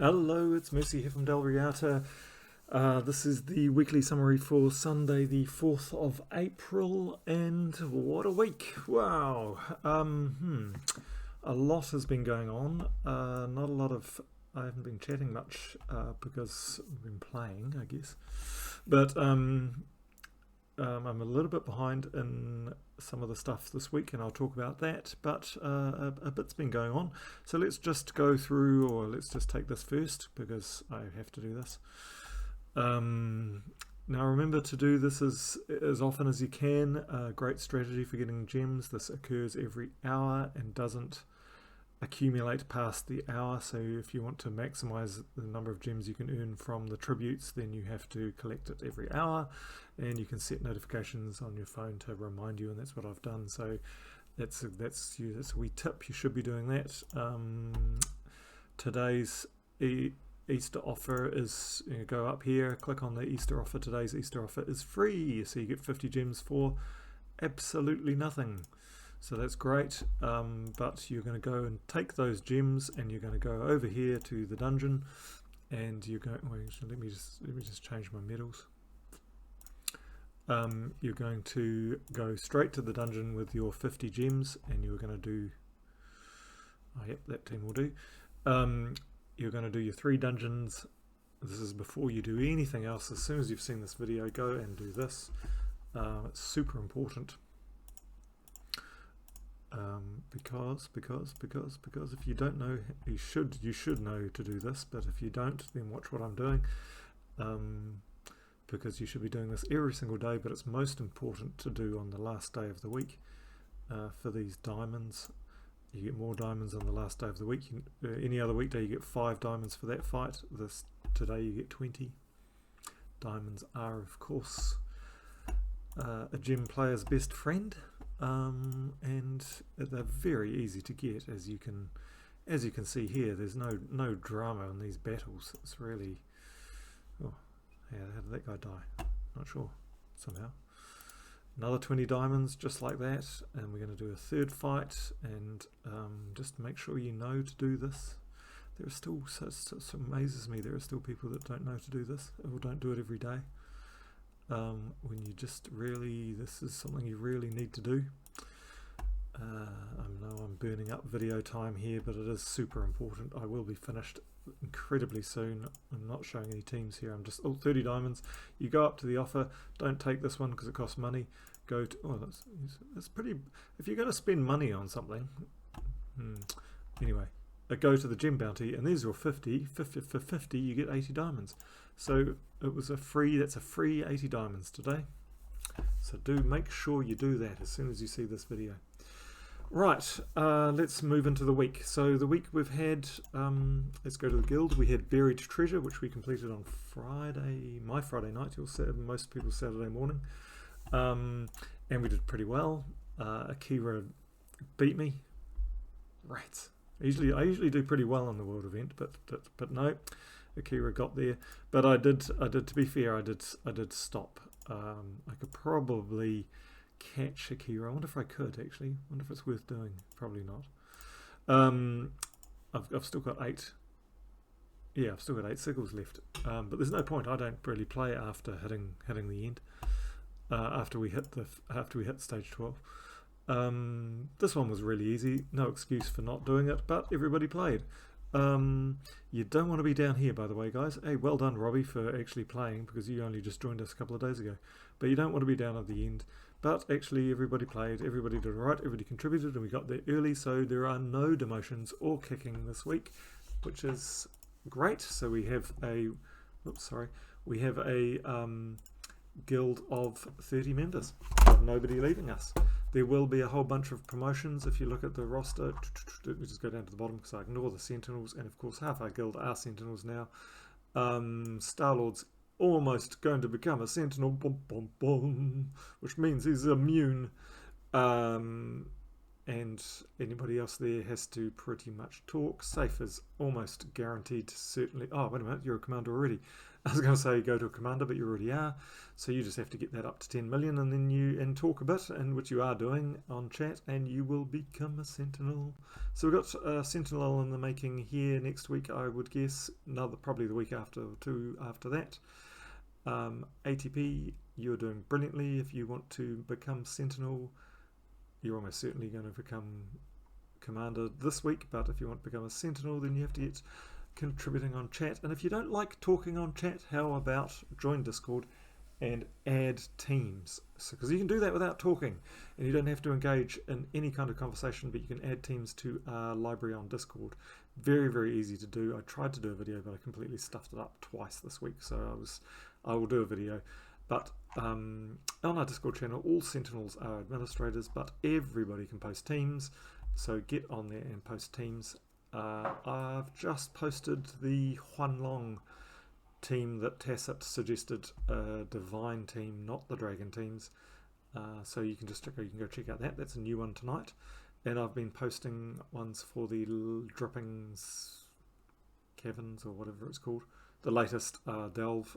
Hello, it's Mercy here from Dal Riata. This is the weekly summary for Sunday, the 4th of April, and what a week! Wow! A lot has been going on. Not a lot of. I haven't been chatting much because I've been playing, I guess. But I'm a little bit behind in some of the stuff this week, and I'll talk about that. But a bit's been going on, so let's just go through, or let's just take this first because I have to do this. Now remember to do this as often as you can. Great strategy for getting gems. This occurs every hour and doesn't accumulate past the hour, so if you want to maximize the number of gems you can earn from the tributes, then you have to collect it every hour, and you can set notifications on your phone to remind you, and that's what I've done. So that's a wee tip. You should be doing that. Today's Easter offer is, go up here, click on the Easter offer. Today's Easter offer is free, so you get 50 gems for absolutely nothing. So that's great, but you're going to go and take those gems, and you're going to go over here to the dungeon, and you're going. Wait, let me just change my medals. You're going to go straight to the dungeon with your 50 gems, and you're going to do. Oh, yep, that team will do. You're going to do your 3 dungeons. This is before you do anything else. As soon as you've seen this video, go and do this. It's super important. Because if you don't know, you should know to do this, but if you don't, then watch what I'm doing, because you should be doing this every single day, but it's most important to do on the last day of the week. For these diamonds, you get more diamonds on the last day of the week. Any other weekday you get 5 diamonds for that fight. Today you get 20. Diamonds are, of course, a gem player's best friend. And they're very easy to get, as you can see here. There's no drama in these battles. It's really, oh yeah, how did that guy die? Not sure. Somehow another 20 diamonds just like that, and we're going to do a third fight. And just make sure you know to do this. There are still, so amazes me, there are still people that don't know to do this or don't do it every day. When you just really, this is something you really need to do. I know I'm burning up video time here, but it is super important. I will be finished incredibly soon. I'm not showing any teams here. I'm just, 30 diamonds. You go up to the offer. Don't take this one because it costs money. Go to, that's pretty, if you're going to spend money on something, anyway, go to the gem bounty, and there's your 50. For 50 you get 80 diamonds. So it was that's a free 80 diamonds today. So do make sure you do that as soon as you see this video. Right, let's move into the week. So the week we've had, let's go to the guild. We had Buried Treasure, which we completed on Friday, my Friday night, most people's Saturday morning. And we did pretty well. Akira beat me. Right. I usually do pretty well on the world event, but no, Akira got there. But I did. To be fair, I did stop. I could probably catch Akira. I wonder if I could actually. I wonder if it's worth doing. Probably not. I've still got 8. Yeah, I've still got 8 sickles left. But there's no point. I don't really play after hitting the end. After we hit stage 12. This one was really easy. No excuse for not doing it, but everybody played. You don't want to be down here, by the way, guys. Hey, well done, Robbie, for actually playing, because you only just joined us a couple of days ago. But you don't want to be down at the end. But actually, everybody played, everybody did all right, everybody contributed, and we got there early, so there are no demotions or kicking this week, which is great. So we have a, guild of 30 members, nobody leaving us. There will be a whole bunch of promotions if you look at the roster. Let me just go down to the bottom because I ignore the Sentinels, and of course half our guild are Sentinels now. Star-Lord's almost going to become a Sentinel, which means he's immune. And and anybody else there has to pretty much talk. Safe is almost guaranteed, certainly. Oh, wait a minute, you're a commander already. I was going to say go to a commander, but you already are. So you just have to get that up to 10 million and then talk a bit, and which you are doing on chat, and you will become a sentinel. So we've got a sentinel in the making here next week, I would guess. Probably the week after, or two after that. ATP, you're doing brilliantly. If you want to become sentinel, you're almost certainly going to become commander this week, but if you want to become a sentinel, then you have to get contributing on chat. And if you don't like talking on chat, how about join Discord and add teams? Because you can do that without talking, and you don't have to engage in any kind of conversation, but you can add teams to our library on Discord. Very, very easy to do. I tried to do a video, but I completely stuffed it up twice this week, so I will do a video. But on our Discord channel, all sentinels are administrators, but everybody can post teams, so get on there and post teams. I've just posted the Huanlong team that Tacit suggested, a divine team, not the dragon teams. So you can go check out that. That's a new one tonight. And I've been posting ones for the Drippings Caverns, or whatever it's called. The latest Delve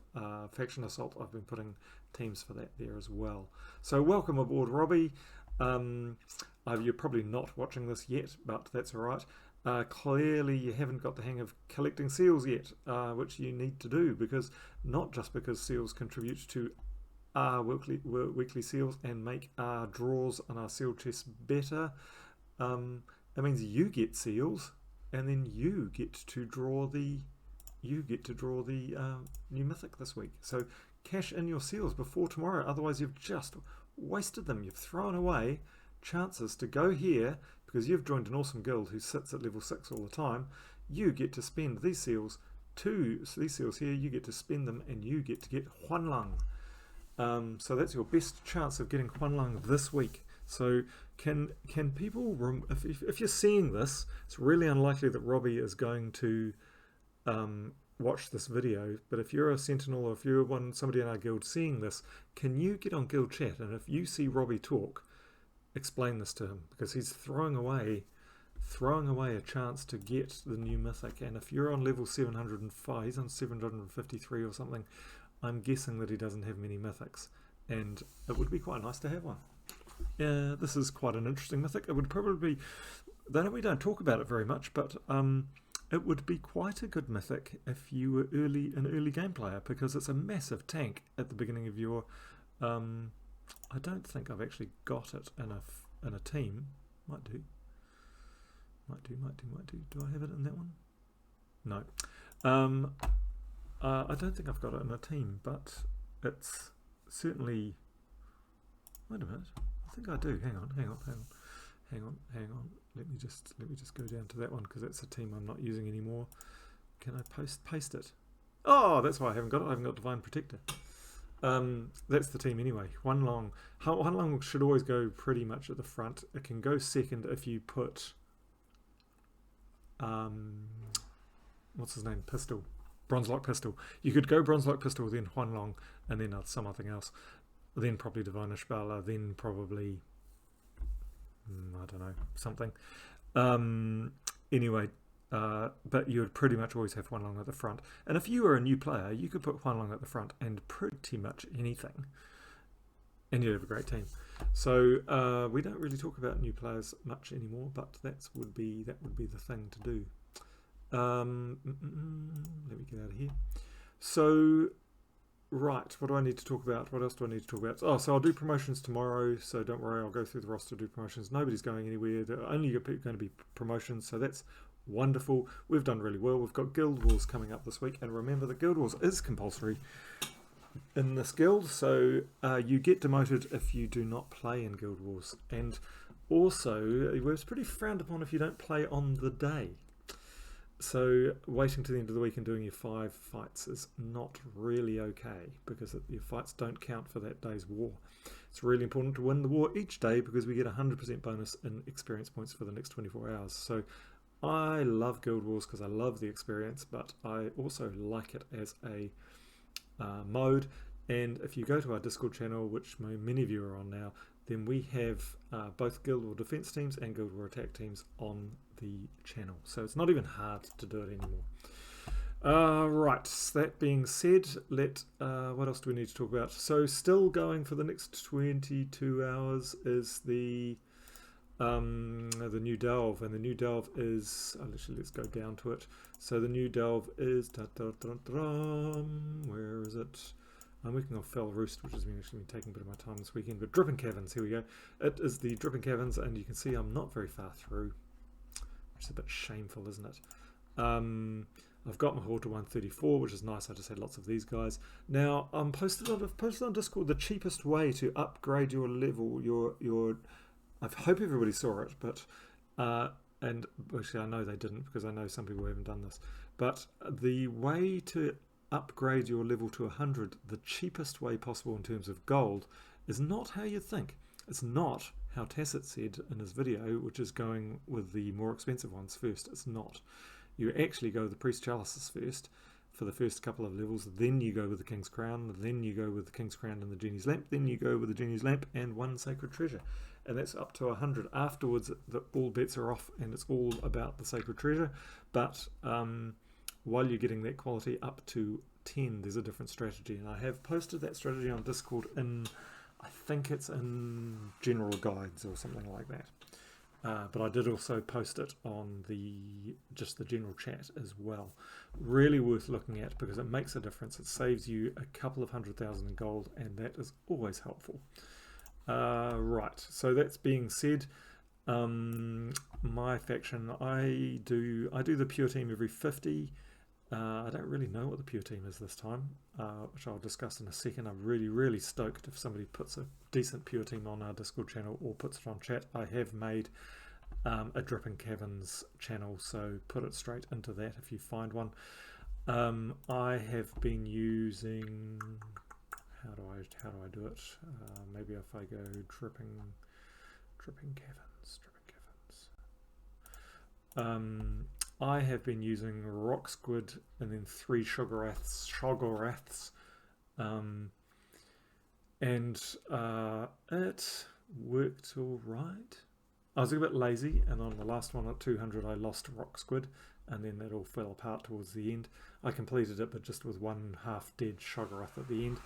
Faction Assault. I've been putting teams for that there as well. So welcome aboard, Robbie. You're probably not watching this yet, but that's alright. Clearly you haven't got the hang of collecting seals yet, which you need to do, because not just because seals contribute to our weekly seals and make our draws on our seal chests better. That means you get seals, and then you get to draw the new mythic this week. So cash in your seals before tomorrow, otherwise you've just wasted them. You've thrown away chances to go here, because you've joined an awesome guild who sits at level 6 all the time. You get to spend these seals here, you get to spend them, and you get to get Huanlong. So that's your best chance of getting Huanlong this week. So can people, if you're seeing this, it's really unlikely that Robbie is going to watch this video, but if you're a sentinel, or if you're somebody in our guild seeing this, can you get on guild chat, and if you see Robbie talk, explain this to him, because he's throwing away a chance to get the new mythic. And if you're on level 705, he's on 753 or something, I'm guessing that he doesn't have many mythics, and it would be quite nice to have one. This is quite an interesting mythic. It would probably be, we don't talk about it very much, but it would be quite a good mythic if you were an early game player, because it's a massive tank at the beginning of your I don't think I've actually got it in a team. Might do. Do I have it in that one? No. I don't think I've got it in a team, but it's certainly. Wait a minute. I think I do. Hang on. Let me just go down to that one, because that's a team I'm not using anymore. Can I paste it? Oh, that's why I haven't got it. I haven't got Divine Protector. That's the team anyway. Huanlong should always go pretty much at the front. It can go second if you put what's his name? Pistol. Bronzelock Pistol. You could go Bronzelock Pistol, then Huanlong, and then something else. Then probably Divine Ishbala, then probably I don't know, something. Anyway, but you would pretty much always have Huanlong at the front. And if you were a new player, you could put Huanlong at the front and pretty much anything, and you'd have a great team. So we don't really talk about new players much anymore, but that would be the thing to do. Let me get out of here. So, right, what do I need to talk about? What else do I need to talk about? Oh, so I'll do promotions tomorrow, so don't worry, I'll go through the roster, do promotions. Nobody's going anywhere. There are only going to be promotions, so that's wonderful. We've done really well. We've got Guild Wars coming up this week, and remember that Guild Wars is compulsory in this guild, so you get demoted if you do not play in Guild Wars, and also it's pretty frowned upon if you don't play on the day. So waiting to the end of the week and doing your 5 fights is not really okay, because your fights don't count for that day's war. It's really important to win the war each day, because we get 100% bonus in experience points for the next 24 hours. So I love Guild Wars because I love the experience, but I also like it as a mode. And if you go to our Discord channel, which many of you are on now, then we have both Guild War defense teams and Guild War attack teams on the channel. So it's not even hard to do it anymore. Right, that being said, what else do we need to talk about? So still going for the next 22 hours is the new delve, and the new delve is, let's go down to it. So the new delve is, where is it? I'm working on Fell Roost, which has actually been taking a bit of my time this weekend, but Dripping Caverns, here we go. It is the Dripping Caverns, and you can see I'm not very far through, which is a bit shameful, isn't it? I've got my horde to 134, which is nice. I just had lots of these guys. Now, I've posted on Discord the cheapest way to upgrade your level, I hope everybody saw it, but and actually I know they didn't, because I know some people haven't done this. But the way to upgrade your level to 100, the cheapest way possible in terms of gold, is not how you think. It's not how Tacit said in his video, which is going with the more expensive ones first. It's not. You actually go with the Priest Chalices first for the first couple of levels, then you go with the King's Crown, then you go with the King's Crown and the Genie's Lamp, then you go with the Genie's Lamp and one Sacred Treasure. And that's up to 100. Afterwards, all bets are off and it's all about the Sacred Treasure. But while you're getting that quality up to 10, there's a different strategy. And I have posted that strategy on Discord in, I think it's in General Guides or something like that. But I did also post it on just the general chat as well. Really worth looking at, because it makes a difference. It saves you a couple of 100,000 in gold, and that is always helpful. Right, so that's being said, my faction, I do the pure team every 50. I don't really know what the pure team is this time, which I'll discuss in a second. I'm really stoked if somebody puts a decent pure team on our Discord channel or puts it on chat. I have made a Dripping Caverns channel, so put it straight into that if you find one. I have been using, how do I do it? Maybe if I go Dripping Caverns. I have been using Rock Squid and then 3 Shoggoraths, and it worked all right. I was a bit lazy, and on the last one at 200 I lost Rock Squid, and then that all fell apart towards the end. I completed it, but just with one half dead Shoggorath at the end.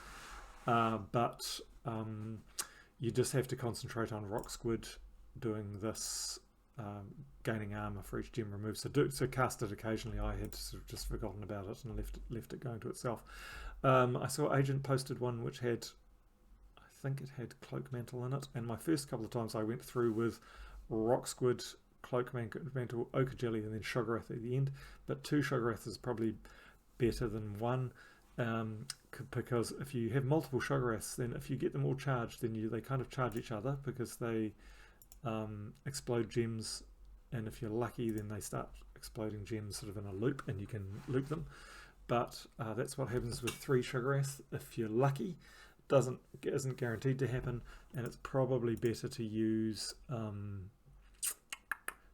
But you just have to concentrate on Rock Squid doing this, gaining armor for each gem removed. So cast it occasionally. I had sort of just forgotten about it and left it going to itself. I saw Agent posted one which had, I think it had Cloak Mantle in it, and my first couple of times I went through with Rock Squid, Cloak Mantle, Ochre Jelly, and then Shoggorath at the end. But 2 Shoggoraths is probably better than 1. Because if you have multiple Shoggoraths, then if you get them all charged, then they kind of charge each other, because they explode gems, and if you're lucky then they start exploding gems sort of in a loop and you can loop them. But that's what happens with 3 Shoggoraths if you're lucky. Isn't guaranteed to happen, and it's probably better to use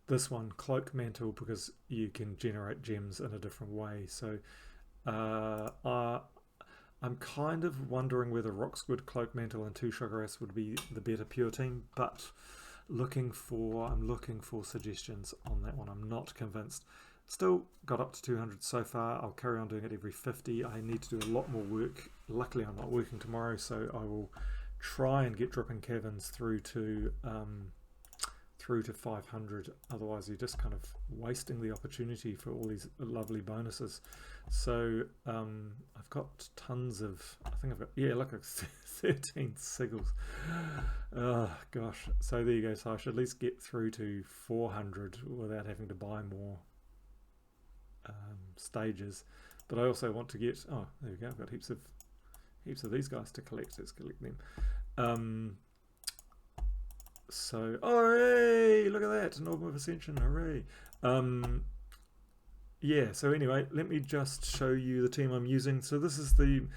this one, Cloak Mantle, because you can generate gems in a different way. So I'm kind of wondering whether Rock Squid, Cloak Mantle and 2 Shoggoraths would be the better pure team, but I'm looking for suggestions on that one. I'm not convinced. Still got up to 200 so far. I'll carry on doing it every 50. I need to do a lot more work. Luckily I'm not working tomorrow, so I will try and get Dripping Caverns through to 500. Otherwise you're just kind of wasting the opportunity for all these lovely bonuses. So I've got tons of, I think I've got, yeah, look, 13 sigils. Oh gosh. So there you go. So I should at least get through to 400 without having to buy more stages. But I also want to get, oh there we go, I've got heaps of these guys to collect. Let's collect them. So, hooray! Look at that, an Orb of Ascension, hooray! Yeah. So anyway, let me just show you the team I'm using. So this is the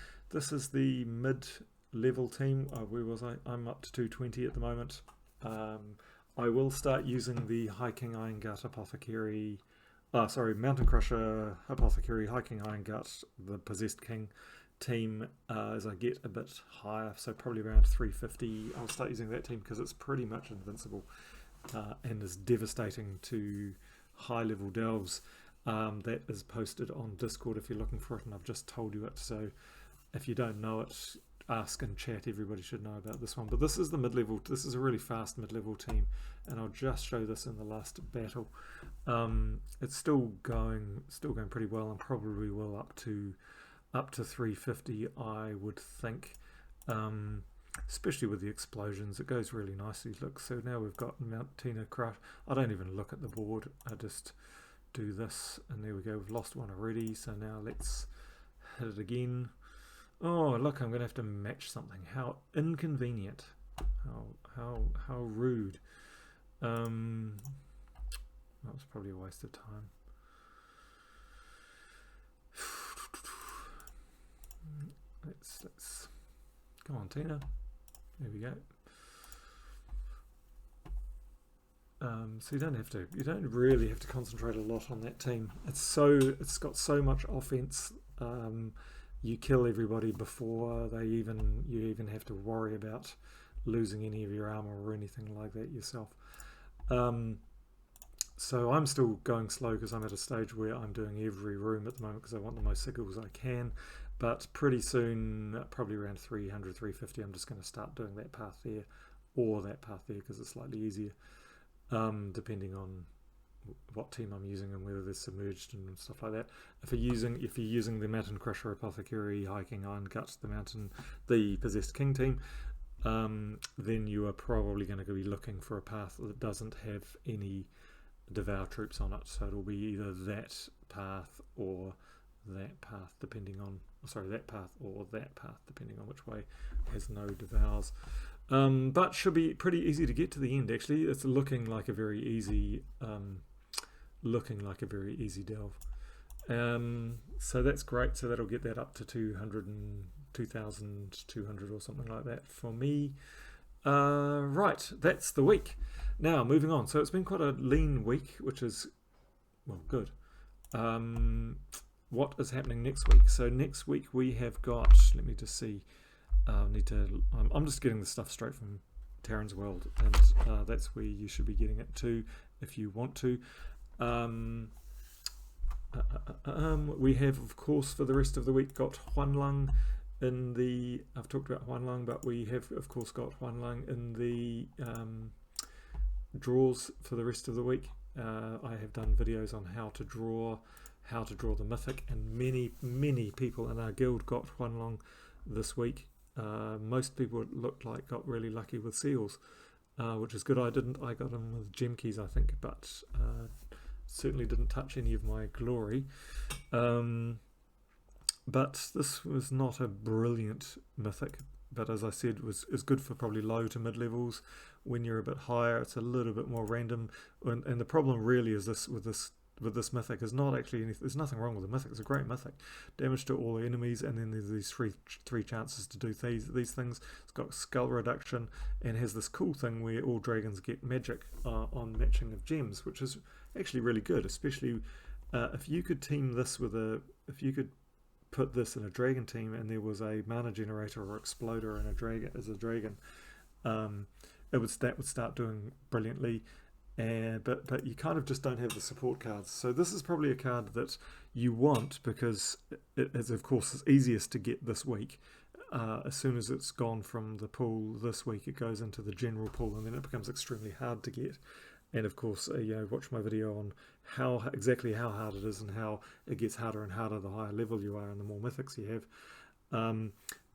mid-level team. Where was I? I'm up to 220 at the moment. I will start using the High King Iron Gut Apothecary. Mountain Crusher Apothecary, High King Iron Gut, the Possessed King, team as I get a bit higher, so probably around 350. I'll start using that team because it's pretty much invincible and is devastating to high level delves. That is posted on Discord if you're looking for it, and I've just told you it, so if you don't know it, ask in chat. Everybody should know about this one. But this is the mid-level, this is a really fast mid-level team, and I'll just show this in the last battle. It's still going pretty well, and probably will up to 350, I would think, especially with the explosions. It goes really nicely. Look, so now we've got Mount Tina Crush. I don't even look at the board, I just do this, and there we go. We've lost one already, so now let's hit it again. Oh, look, I'm going to have to match something. How inconvenient. How rude. That was probably a waste of time. Let's go on, Tina. There we go. So you don't really have to concentrate a lot on that team. It's got so much offense. You kill everybody before you even have to worry about losing any of your armor or anything like that yourself. So I'm still going slow because I'm at a stage where I'm doing every room at the moment because I want the most signals I can. But pretty soon, probably around 300, 350, I'm just going to start doing that path there or that path there because it's slightly easier, depending on what team I'm using and whether they're submerged and stuff like that. If you're using the Mountain Crusher, Apothecary, Hiking, Iron Gut, the Possessed King team, then you are probably going to be looking for a path that doesn't have any Devour troops on it. So it'll be either that path or that path, depending on that path or that path, depending on which way has no Devours. But should be pretty easy to get to the end. Actually, it's looking like a very easy delve. So that's great. So that'll get that up to 2,200 or something like that for me. Right, that's the week. Now moving on. So it's been quite a lean week, which is, well, good. What is happening next week? So next week we have got, let me just see. I'm just getting the stuff straight from Terran's World, and that's where you should be getting it too if you want to. We have, of course, for the rest of the week got Huanlang in the, I've talked about Huanlang, but we have of course got Huanlang in the draws for the rest of the week. I have done videos on how to draw the Mythic, and many people in our guild got Huanlang this week. Most people, it looked like, got really lucky with seals, which is good. I didn't. I got them with gem keys, I think, but certainly didn't touch any of my glory. But this was not a brilliant Mythic, but as I said, is good for probably low to mid levels. When you're a bit higher, it's a little bit more random, and the problem really is with this Mythic is not actually there's nothing wrong with the Mythic. It's a great Mythic. Damage to all the enemies, and then there's these three chances to do these things. It's got skull reduction and has this cool thing where all dragons get magic on matching of gems, which is actually really good, especially if you could team this with if you could put this in a dragon team and there was a mana generator or exploder and a dragon that would start doing brilliantly. But you kind of just don't have the support cards. So this is probably a card that you want because it is, of course, it's easiest to get this week. As soon as it's gone from the pool this week, it goes into the general pool, and then it becomes extremely hard to get. And of course, watch my video on exactly how hard it is and how it gets harder and harder the higher level you are and the more mythics you have.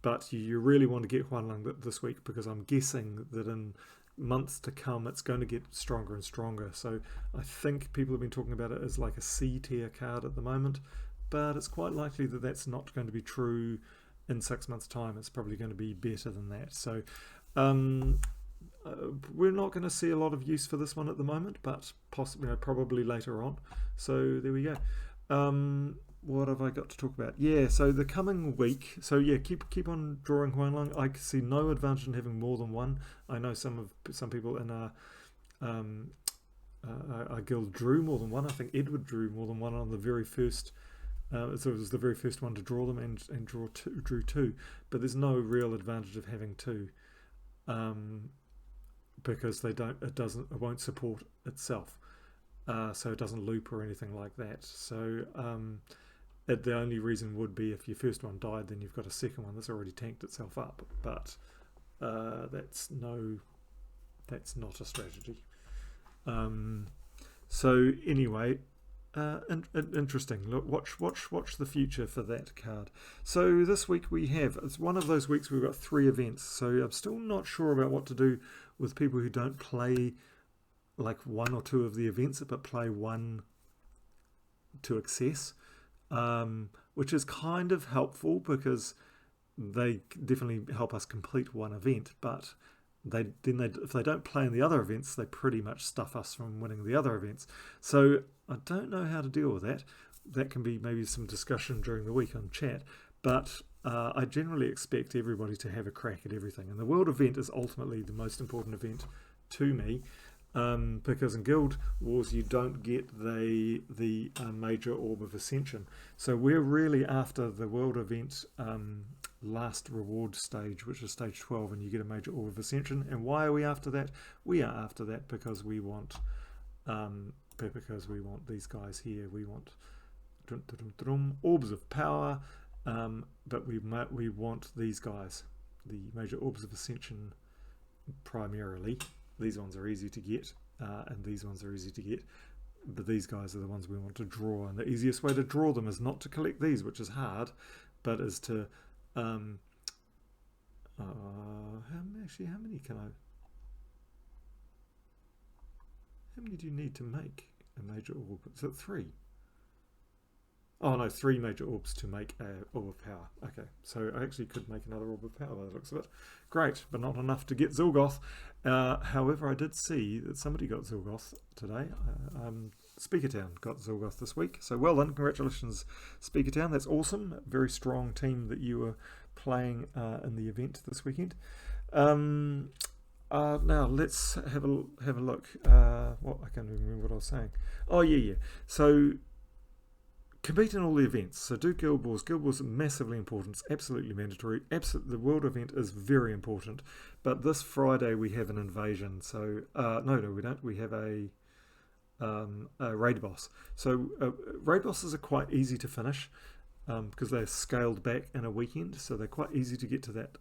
But you really want to get Huanlang this week, because I'm guessing that in months to come it's going to get stronger and stronger. So I think people have been talking about it as like a C tier card at the moment, but it's quite likely that that's not going to be true in 6 months time. It's probably going to be better than that. So we're not going to see a lot of use for this one at the moment, but possibly probably later on. So there we go. What have I got to talk about? Yeah, so the coming week, so yeah, keep on drawing Huanlang. I see no advantage in having more than one. I know some people in our guild drew more than one. I think Edward drew more than one on the very first So it was the very first one to draw them and drew two, but there's no real advantage of having two, because it won't support itself, so it doesn't loop or anything like that. So the only reason would be if your first one died, then you've got a second one that's already tanked itself up, but that's not a strategy. So anyway, interesting. Look, watch the future for that card. So this week it's one of those weeks we've got 3 events. So I'm still not sure about what to do with people who don't play like 1 or 2 of the events, but play 1 to excess, which is kind of helpful because they definitely help us complete 1 event, but if they don't play in the other events, they pretty much stuff us from winning the other events. So I don't know how to deal with that. That can be maybe some discussion during the week on chat, but I generally expect everybody to have a crack at everything. And the world event is ultimately the most important event to me, because in Guild Wars you don't get the major Orb of Ascension. So we're really after the world event last reward stage, which is stage 12, and you get a major Orb of Ascension. And why are we after that? We are after that because we want these guys here. We want Orbs of Power, but we want these guys, the major Orbs of Ascension primarily. These ones are easy to get, and these ones are easy to get, but these guys are the ones we want to draw, and the easiest way to draw them is not to collect these, which is hard, but is to how many do you need to make a major orb? Is it 3? Oh no, 3 major orbs to make a Orb of Power. Okay, so I actually could make another Orb of Power by the looks of it. Great, but not enough to get Zilgoth. However, I did see that somebody got Zilgoth today. Speakertown got Zilgoth this week. So well done, congratulations Speakertown. That's awesome. Very strong team that you were playing in the event this weekend. Now let's have a look. I can't even remember what I was saying. Oh yeah. So compete in all the events. So do Guild Wars. Guild Wars is massively important. It's absolutely mandatory. The world event is very important. But this Friday we have an invasion. So no, we don't. We have a raid boss. So raid bosses are quite easy to finish because they're scaled back in a weekend. So they're quite easy to get to that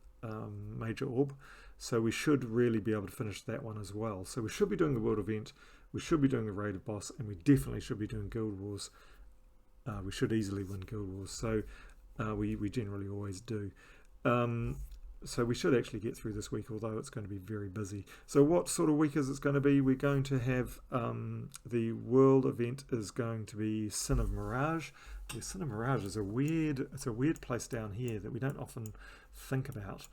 major orb. So we should really be able to finish that one as well. So we should be doing the world event. We should be doing the raid boss, and we definitely should be doing Guild Wars. We should easily win Guild Wars, so we generally always do. So we should actually get through this week, although it's going to be very busy. So what sort of week is it going to be? We're going to have the world event is going to be Sin of Mirage. The Sin of Mirage is a weird place down here that we don't often think about.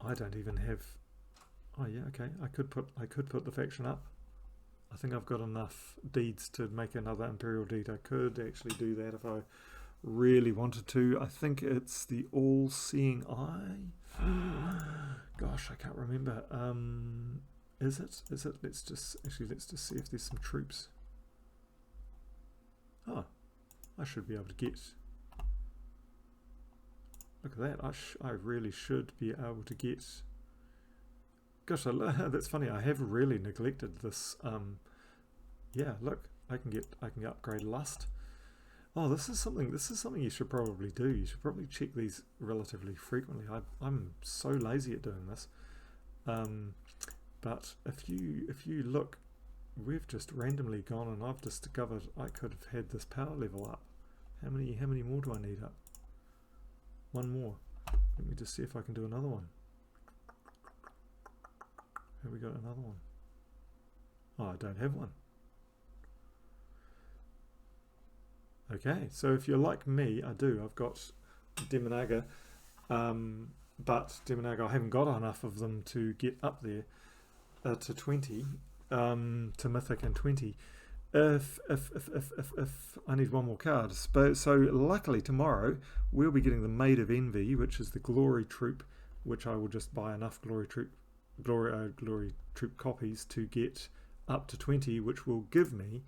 I don't even have. Oh yeah, okay. I could put the faction up. I think I've got enough deeds to make another Imperial deed. I could actually do that if I really wanted to. I think it's the All-Seeing Eye. Gosh, I can't remember. Is it? Let's just see if there's some troops. Oh, I should be able to get. Look at that. I really should be able to get. Gosh, that's funny. I have really neglected this. Yeah, look, I can upgrade Lust. Oh, this is something you should probably do. You should probably check these relatively frequently. I'm so lazy at doing this. But if you look, we've just randomly gone and I've discovered I could have had this power level up. How many more do I need up? 1 more. Let me just see if I can do another one. Have we got another one? Oh, I don't have one. Okay, so if you're like me, I do. I've got Demonaga, but Demonaga, I haven't got enough of them to get up there to 20, to Mythic and 20. If I need 1 more card. So luckily tomorrow we'll be getting the Maid of Envy, which is the Glory Troop, which I will just buy enough Glory Troop copies to get up to 20, which will give me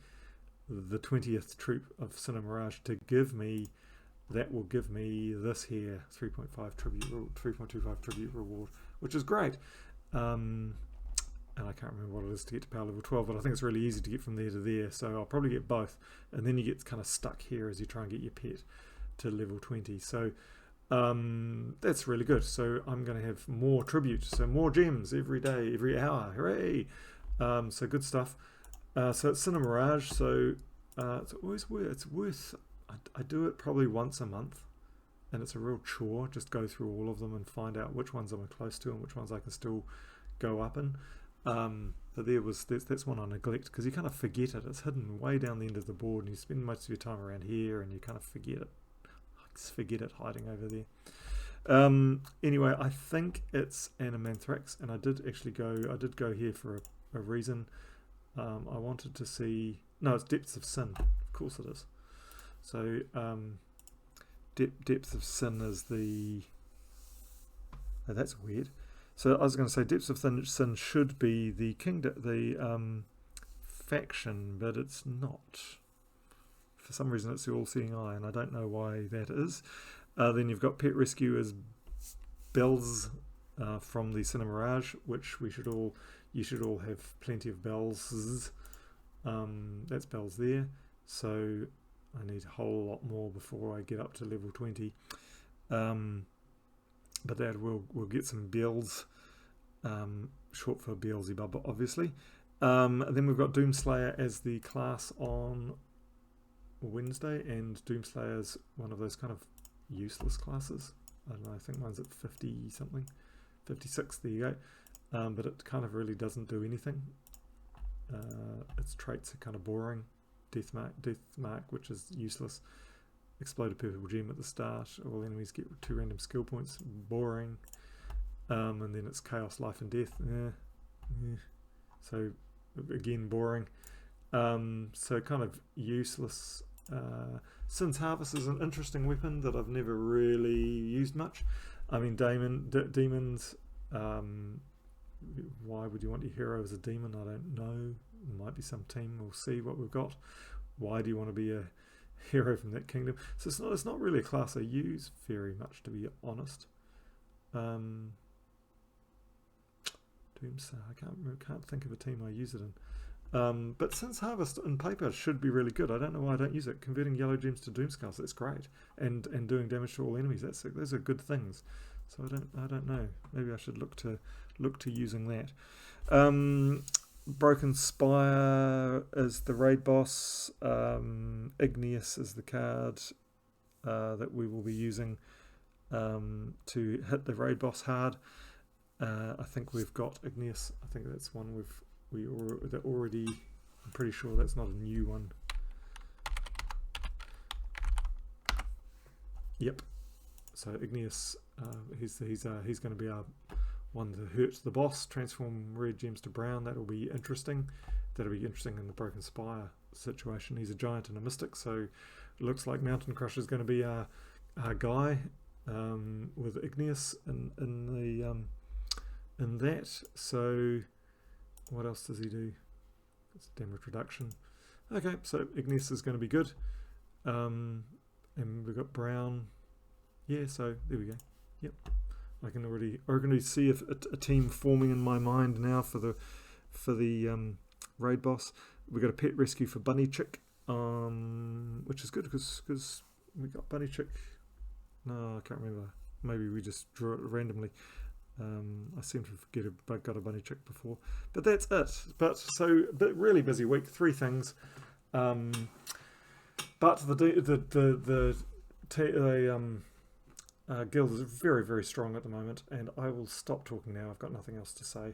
the 20th troop of Cinema Mirage to give me, that will give me this here 3.5 tribute, 3.25 tribute reward, which is great. And I can't remember what it is to get to power level 12, but I think it's really easy to get from there to there, so I'll probably get both, and then you get kind of stuck here as you try and get your pet to level 20. So that's really good. So I'm going to have more tribute, so more gems every day, every hour. Hooray! So good stuff. So it's Cinema Mirage, so it's always worth I do it probably once a month, and it's a real chore. Just go through all of them and find out which ones I'm close to and which ones I can still go up in. But that's one I neglect because you kind of forget it. It's hidden way down the end of the board, and you spend most of your time around here, and you kind of forget it hiding over there. Anyway, I think it's Animanthrax, and I did go here for a reason. I wanted to see, no, it's Depths of Sin. Of course it is. So Depths of Sin is the, oh, that's weird. So I was going to say Depths of Sin should be the kingdom, the faction, but it's not. For some reason it's the All-Seeing Eye, and I don't know why that is. Then you've got Pet Rescue as bells from the Cinema Mirage, which you should all have plenty of bells. That's bells there. So I need a whole lot more before I get up to level 20. But that we'll get some bells, short for Beelzebub, obviously. Then we've got Doomslayer as the class on Wednesday, and Doomslayer's one of those kind of useless classes. I don't know, I think mine's at 50 something, 56, there you go. But it kind of really doesn't do anything. Its traits are kind of boring. Death mark, which is useless. Exploded purple gem at the start. All enemies get 2 random skill points. Boring. And then it's chaos, life and death. So again, boring. So kind of useless. Since Harvest is an interesting weapon that I've never really used much. I mean, demons. Why would you want your hero as a demon? I don't know. There might be some team. We'll see what we've got. Why do you want to be a hero from that kingdom? So it's not really a class I use very much, to be honest. Doomsayer. I can't think of a team I use it in. But since Harvest in paper should be really good, I don't know why I don't use it. Converting yellow gems to Doomskulls, that's great, and doing damage to all enemies. Those are good things. So I don't know. Maybe I should look to using that. Broken Spire is the raid boss. Igneous is the card that we will be using to hit the raid boss hard. I think we've got Igneous. I think that's one that already. I'm pretty sure that's not a new one. Yep. So Igneous, he's going to be our one to hurt the boss. Transform red gems to brown. That'll be interesting. That'll be interesting in the Broken Spire situation. He's a giant and a mystic, so it looks like Mountain Crusher is going to be our guy with Igneous in that. So what else does he do? It's damage reduction. Okay, so Igneous is going to be good. And we've got brown. Yeah, so there we go. Yep. I can already see a team forming in my mind now for the raid boss. We've got a Pet Rescue for Bunny Chick, which is good because we got Bunny Chick. No, I can't remember. Maybe we just drew it randomly. I seem to forget I got a Bunny Chick before, but that's it. But really busy week. 3 things. But the guild is very, very strong at the moment, and I will stop talking now. I've got nothing else to say.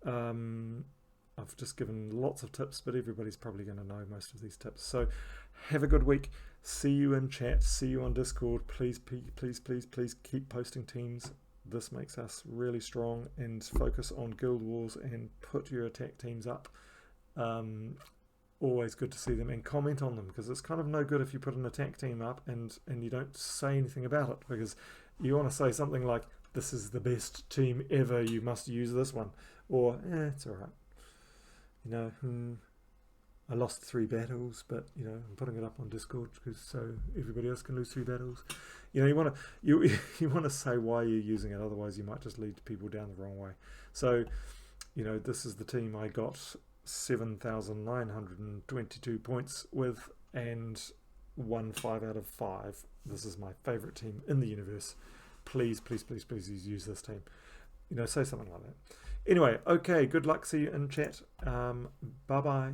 I've just given lots of tips, but everybody's probably going to know most of these tips. So have a good week. See you in chat. See you on Discord. Please keep posting teams. This makes us really strong, and focus on guild wars and put your attack teams up. Always good to see them, and comment on them, because it's kind of no good if you put an attack team up and you don't say anything about it, because you want to say something like, this is the best team ever, you must use this one, or it's alright, you know, I lost 3 battles, but you know, I'm putting it up on Discord because so everybody else can lose 3 battles. You know, you want to you want to say why you're using it, otherwise you might just lead people down the wrong way. So, you know, this is the team I got 7,922 points with and won 5 out of 5. This is my favorite team in the universe. Please, please, please, please use this team. You know, say something like that. Anyway, okay, good luck. See you in chat. Bye bye.